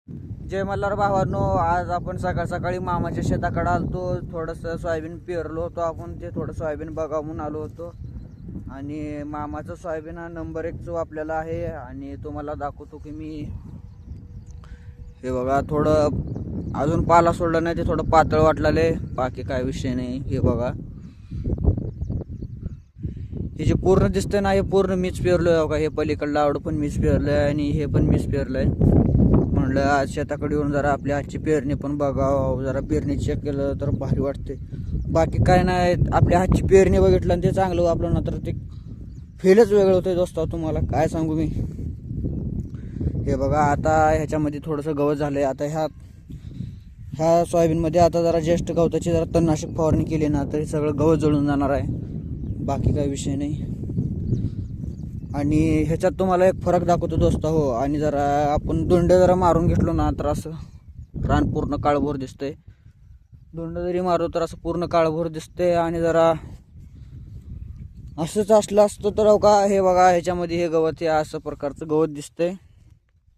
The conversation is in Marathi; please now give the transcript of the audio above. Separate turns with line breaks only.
जय मल्हार भावांनो, आज आपण सकाळ सकाळी मामाच्या शेताकडे आलतो. थोडंसं सोयाबीन पेरलो होतो आपण. ते थोडं सोयाबीन बघावून आलो होतो. आणि मामाचं सोयाबीन हा नंबर 1 चो आपल्याला आहे. आणि तुम्हाला दाखवतो की मी हे बघा, थोडं अजून पाला सोडला नाही, ते थोडं पातळ वाटलेलं आहे. बाकी काय विषय नाही. हे बघा, हे जे पूर्ण दिसतंय ना, हे पूर्ण मीच पेरलोय बघा. हे पलीकडलं आवड पण मीच पेरलंय आणि हे पण मीच पेरलंय. म्हणलं आज शेताकडे येऊन जरा आपली आजची पेरणी पण बघावं, जरा पेरणी चेक केलं तर भारी वाटते. बाकी काय नाही, आपल्या हातची पेरणी बघितलं आणि ते चांगलं वापरलं ना तर ते फीलच वेगळं होतं दोस्त. तुम्हाला काय सांगू मी. हे बघा, आता ह्याच्यामध्ये थोडंसं गवत झालंय. आता ह्या सोयाबीनमध्ये आता जरा ज्येष्ठ गवताची जरा तणनाशक फवारणी केली ना तर सगळं गवत जळून जाणार आहे. बाकी काही विषय नाही. आणि ह्याच्यात तुम्हाला एक फरक दाखवतो दोस्त हो. आणि जरा आपण दोंडे जरा मारून घेतलो ना तर असं रान पूर्ण काळभोर दिसतंय. दोंड जरी मारू तर असं पूर्ण काळभोर दिसतंय. आणि जरा असंच असलं असतं तर का हे बघा, ह्याच्यामध्ये हे गवत हे असं प्रकारचं गवत दिसतंय.